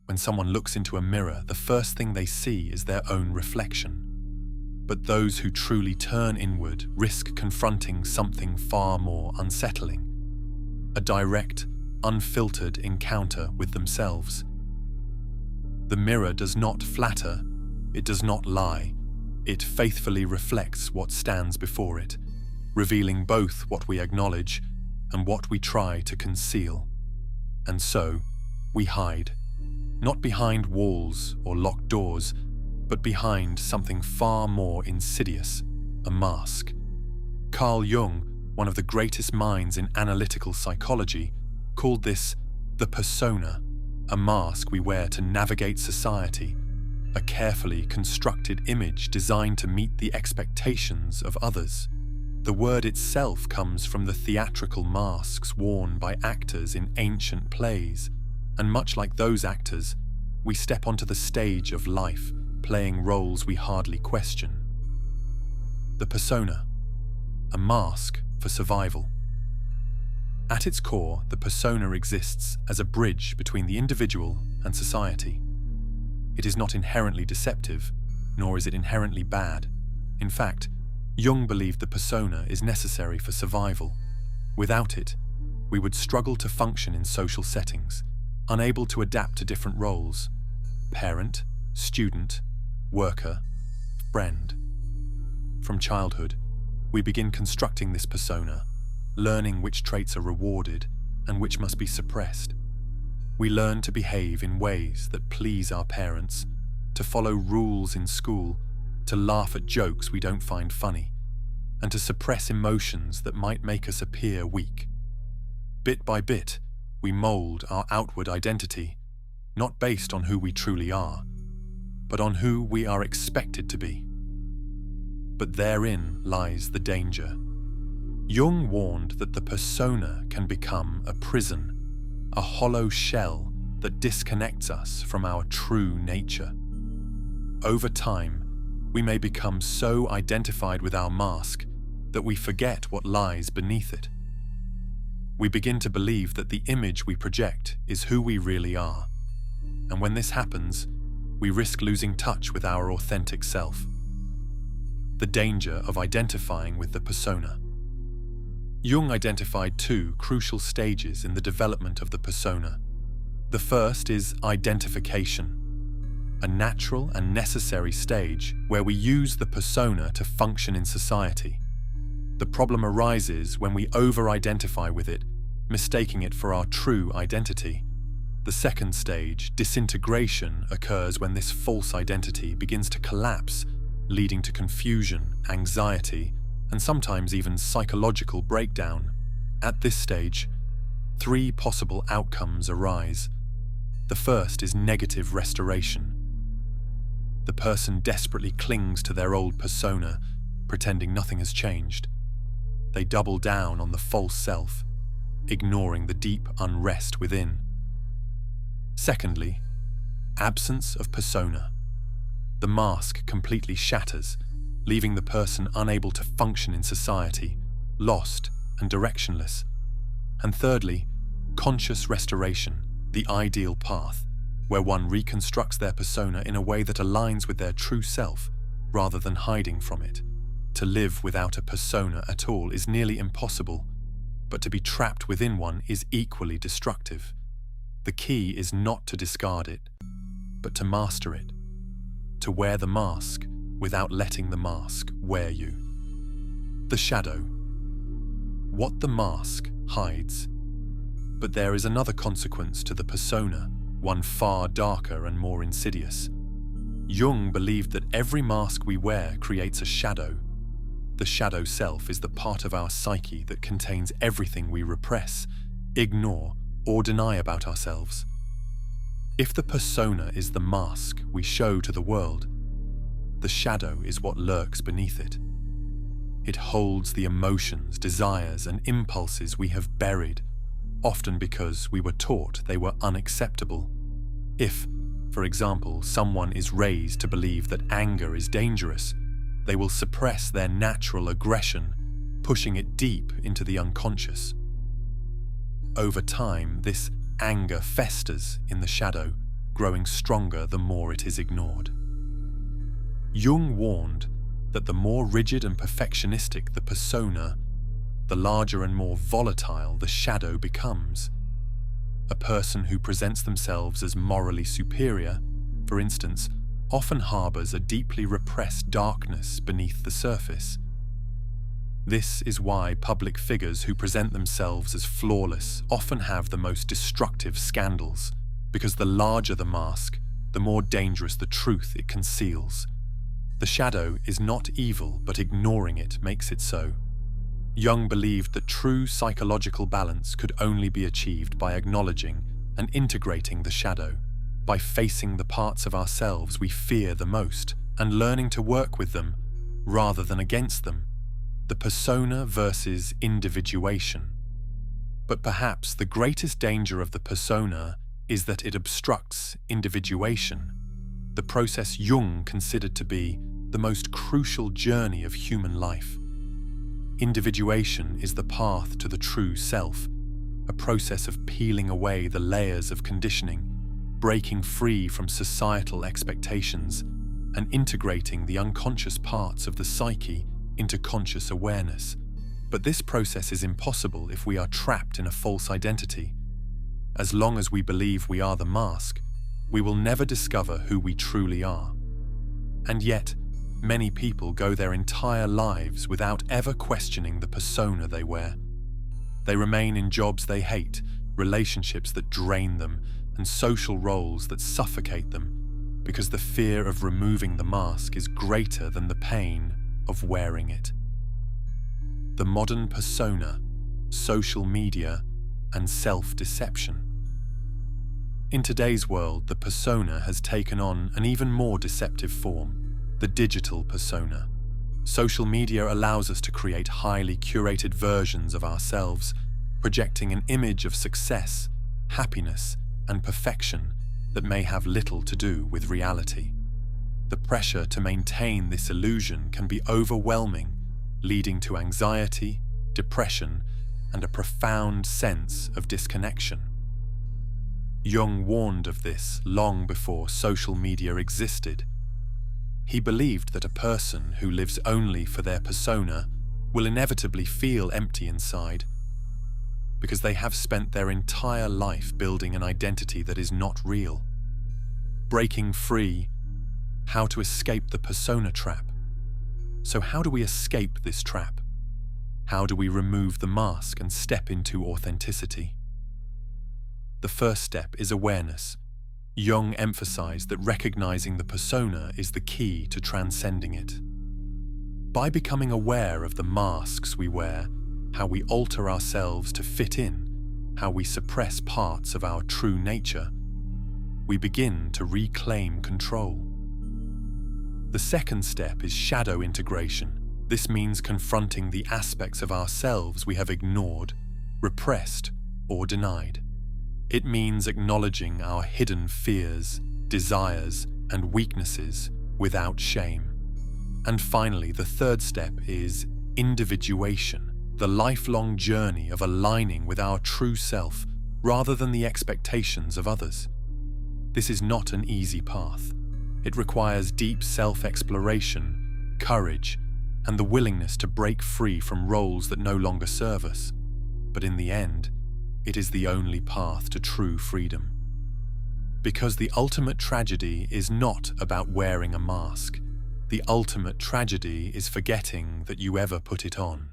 When someone looks into a mirror, the first thing they see is their own reflection. But those who truly turn inward risk confronting something far more unsettling. A direct, unfiltered encounter with themselves. The mirror does not flatter, it does not lie, it faithfully reflects what stands before it, revealing both what we acknowledge and what we try to conceal. And so, we hide, not behind walls or locked doors, but behind something far more insidious, a mask. Carl Jung, one of the greatest minds in analytical psychology, called this the persona, a mask we wear to navigate society, a carefully constructed image designed to meet the expectations of others. The word itself comes from the theatrical masks worn by actors in ancient plays, and much like those actors, we step onto the stage of life, playing roles we hardly question. The persona, a mask for survival. At its core, the persona exists as a bridge between the individual and society. It is not inherently deceptive, nor is it inherently bad. In fact, Jung believed the persona is necessary for survival. Without it, we would struggle to function in social settings, unable to adapt to different roles: parent, student, worker, friend. From childhood, we begin constructing this persona, learning which traits are rewarded and which must be suppressed. We learn to behave in ways that please our parents, to follow rules in school, to laugh at jokes we don't find funny, and to suppress emotions that might make us appear weak. Bit by bit, we mold our outward identity, not based on who we truly are, but on who we are expected to be. But therein lies the danger. Jung warned that the persona can become a prison, a hollow shell that disconnects us from our true nature. Over time, we may become so identified with our mask that we forget what lies beneath it. We begin to believe that the image we project is who we really are, and when this happens, we risk losing touch with our authentic self. The danger of identifying with the persona. Jung identified two crucial stages in the development of the persona. The first is identification, a natural and necessary stage where we use the persona to function in society. The problem arises when we over-identify with it, mistaking it for our true identity. The second stage, disintegration, occurs when this false identity begins to collapse, leading to confusion, anxiety, and sometimes even psychological breakdown. At this stage, three possible outcomes arise. The first is negative restoration. The person desperately clings to their old persona, pretending nothing has changed. They double down on the false self, ignoring the deep unrest within. Secondly, absence of persona. The mask completely shatters, leaving the person unable to function in society, lost and directionless. And thirdly, conscious restoration, the ideal path, where one reconstructs their persona in a way that aligns with their true self, rather than hiding from it. To live without a persona at all is nearly impossible, but to be trapped within one is equally destructive. The key is not to discard it, but to master it, to wear the mask without letting the mask wear you. The shadow. What the mask hides. But there is another consequence to the persona, one far darker and more insidious. Jung believed that every mask we wear creates a shadow. The shadow self is the part of our psyche that contains everything we repress, ignore, or deny about ourselves. If the persona is the mask we show to the world, the shadow is what lurks beneath it. It holds the emotions, desires, and impulses we have buried, often because we were taught they were unacceptable. If, for example, someone is raised to believe that anger is dangerous, they will suppress their natural aggression, pushing it deep into the unconscious. Over time, this anger festers in the shadow, growing stronger the more it is ignored. Jung warned that the more rigid and perfectionistic the persona, the larger and more volatile the shadow becomes. A person who presents themselves as morally superior, for instance, often harbors a deeply repressed darkness beneath the surface. This is why public figures who present themselves as flawless often have the most destructive scandals, because the larger the mask, the more dangerous the truth it conceals. The shadow is not evil, but ignoring it makes it so. Jung believed that true psychological balance could only be achieved by acknowledging and integrating the shadow, by facing the parts of ourselves we fear the most and learning to work with them rather than against them. The persona versus individuation. But perhaps the greatest danger of the persona is that it obstructs individuation, the process Jung considered to be the most crucial journey of human life. Individuation is the path to the true self, a process of peeling away the layers of conditioning, breaking free from societal expectations, and integrating the unconscious parts of the psyche into conscious awareness. But this process is impossible if we are trapped in a false identity. As long as we believe we are the mask, we will never discover who we truly are. And yet, many people go their entire lives without ever questioning the persona they wear. They remain in jobs they hate, relationships that drain them, and social roles that suffocate them, because the fear of removing the mask is greater than the pain of wearing it. The modern persona, social media, and self-deception. In today's world, the persona has taken on an even more deceptive form. The digital persona. Social media allows us to create highly curated versions of ourselves, projecting an image of success, happiness, and perfection that may have little to do with reality. The pressure to maintain this illusion can be overwhelming, leading to anxiety, depression, and a profound sense of disconnection. Jung warned of this long before social media existed. He believed that a person who lives only for their persona will inevitably feel empty inside, because they have spent their entire life building an identity that is not real. Breaking free, how to escape the persona trap. So how do we escape this trap? How do we remove the mask and step into authenticity? The first step is awareness. Jung emphasized that recognizing the persona is the key to transcending it. By becoming aware of the masks we wear, how we alter ourselves to fit in, how we suppress parts of our true nature, we begin to reclaim control. The second step is shadow integration. This means confronting the aspects of ourselves we have ignored, repressed, or denied. It means acknowledging our hidden fears, desires, and weaknesses without shame. And finally, the third step is individuation, the lifelong journey of aligning with our true self rather than the expectations of others. This is not an easy path. It requires deep self-exploration, courage, and the willingness to break free from roles that no longer serve us. But in the end, it is the only path to true freedom. Because the ultimate tragedy is not about wearing a mask. The ultimate tragedy is forgetting that you ever put it on.